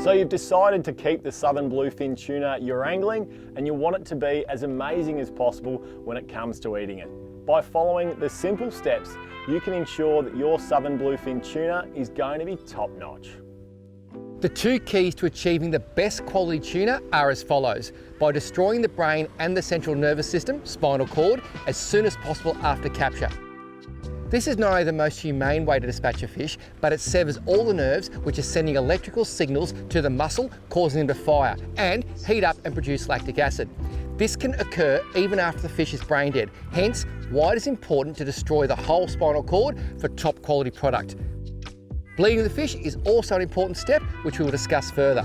So you've decided to keep the southern bluefin tuna you're angling, and you want it to be as amazing as possible when it comes to eating it. By following the simple steps, you can ensure that your southern bluefin tuna is going to be top notch. The two keys to achieving the best quality tuna are as follows: by destroying the brain and the central nervous system, spinal cord, as soon as possible after capture. This is not only the most humane way to dispatch a fish, but it severs all the nerves which are sending electrical signals to the muscle, causing them to fire and heat up and produce lactic acid. This can occur even after the fish is brain dead, hence why it is important to destroy the whole spinal cord for top quality product. Bleeding the fish is also an important step, which we will discuss further.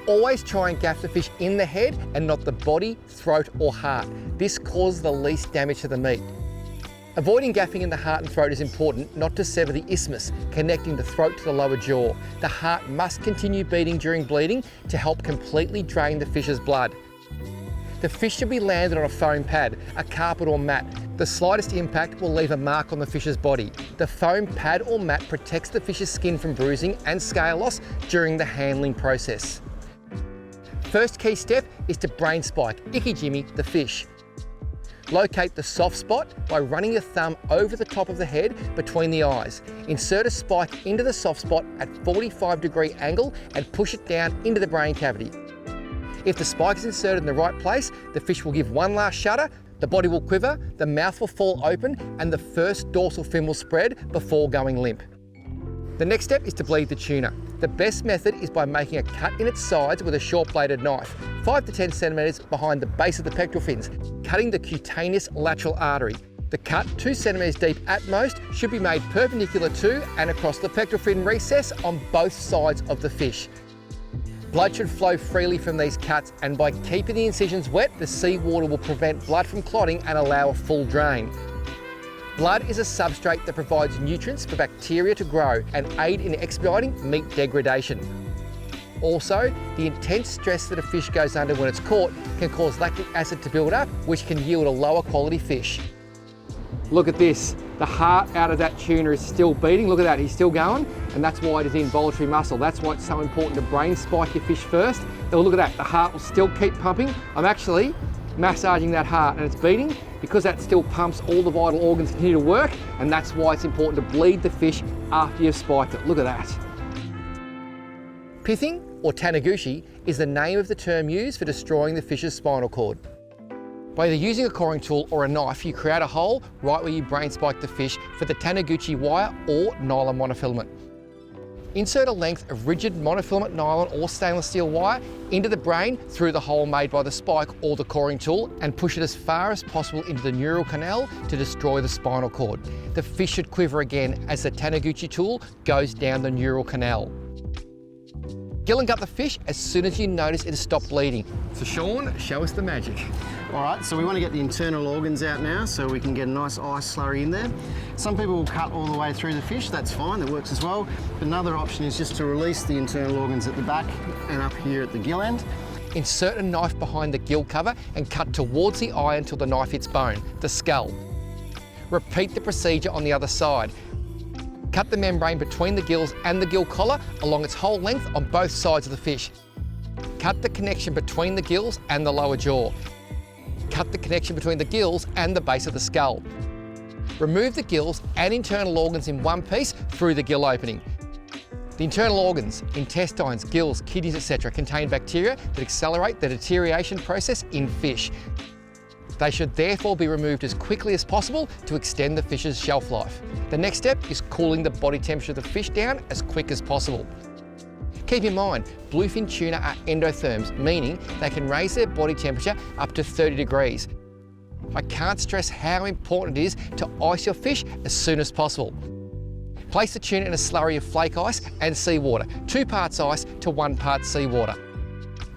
Always try and gaff the fish in the head and not the body, throat or heart. This causes the least damage to the meat. Avoiding gaffing in the heart and throat is important not to sever the isthmus connecting the throat to the lower jaw. The heart must continue beating during bleeding to help completely drain the fish's blood. The fish should be landed on a foam pad, a carpet or mat. The slightest impact will leave a mark on the fish's body. The foam pad or mat protects the fish's skin from bruising and scale loss during the handling process. First key step is to brain spike, Icky Jimmy, the fish. Locate the soft spot by running your thumb over the top of the head between the eyes. Insert a spike into the soft spot at 45-degree angle and push it down into the brain cavity. If the spike is inserted in the right place, the fish will give one last shudder, the body will quiver, the mouth will fall open, and the first dorsal fin will spread before going limp. The next step is to bleed the tuna. The best method is by making a cut in its sides with a short-bladed knife, 5 to 10 centimetres behind the base of the pectoral fins, cutting the cutaneous lateral artery. The cut, 2 centimetres deep at most, should be made perpendicular to and across the pectoral fin recess on both sides of the fish. Blood should flow freely from these cuts, and by keeping the incisions wet, the seawater will prevent blood from clotting and allow a full drain. Blood is a substrate that provides nutrients for bacteria to grow and aid in expediting meat degradation. Also, the intense stress that a fish goes under when it's caught can cause lactic acid to build up, which can yield a lower quality fish. Look at this, the heart out of that tuna is still beating. Look at that, he's still going, and that's why it is involuntary muscle. That's why it's so important to brain spike your fish first. Oh, look at that, the heart will still keep pumping. I'm actually massaging that heart and it's beating because that still pumps, all the vital organs continue to work, and that's why it's important to bleed the fish after you've spiked it. Look at that. Pithing, or Taniguchi, is the name of the term used for destroying the fish's spinal cord. By either using a coring tool or a knife, you create a hole right where you brain spike the fish for the Taniguchi wire or nylon monofilament. Insert a length of rigid monofilament nylon or stainless steel wire into the brain through the hole made by the spike or the coring tool, and push it as far as possible into the neural canal to destroy the spinal cord. The fish should quiver again as the Taniguchi tool goes down the neural canal. Gill and gut the fish as soon as you notice it has stopped bleeding. So Sean, show us the magic. All right, so we want to get the internal organs out now so we can get a nice ice slurry in there. Some people will cut all the way through the fish, that's fine, that works as well. But another option is just to release the internal organs at the back and up here at the gill end. Insert a knife behind the gill cover and cut towards the eye until the knife hits bone, the skull. Repeat the procedure on the other side. Cut the membrane between the gills and the gill collar along its whole length on both sides of the fish. Cut the connection between the gills and the lower jaw. Cut the connection between the gills and the base of the skull. Remove the gills and internal organs in one piece through the gill opening. The internal organs, intestines, gills, kidneys, etc. contain bacteria that accelerate the deterioration process in fish. They should therefore be removed as quickly as possible to extend the fish's shelf life. The next step is cooling the body temperature of the fish down as quick as possible. Keep in mind, bluefin tuna are endotherms, meaning they can raise their body temperature up to 30 degrees. I can't stress how important it is to ice your fish as soon as possible. Place the tuna in a slurry of flake ice and seawater, 2 parts ice to 1 part seawater.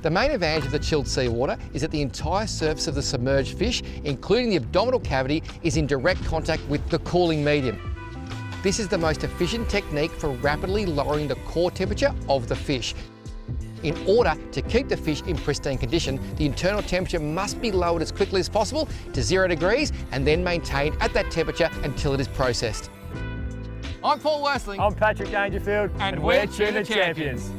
The main advantage of the chilled seawater is that the entire surface of the submerged fish, including the abdominal cavity, is in direct contact with the cooling medium. This is the most efficient technique for rapidly lowering the core temperature of the fish. In order to keep the fish in pristine condition, the internal temperature must be lowered as quickly as possible to 0 degrees and then maintained at that temperature until it is processed. I'm Paul Worsling. I'm Patrick Dangerfield. And we're Tuna Champions.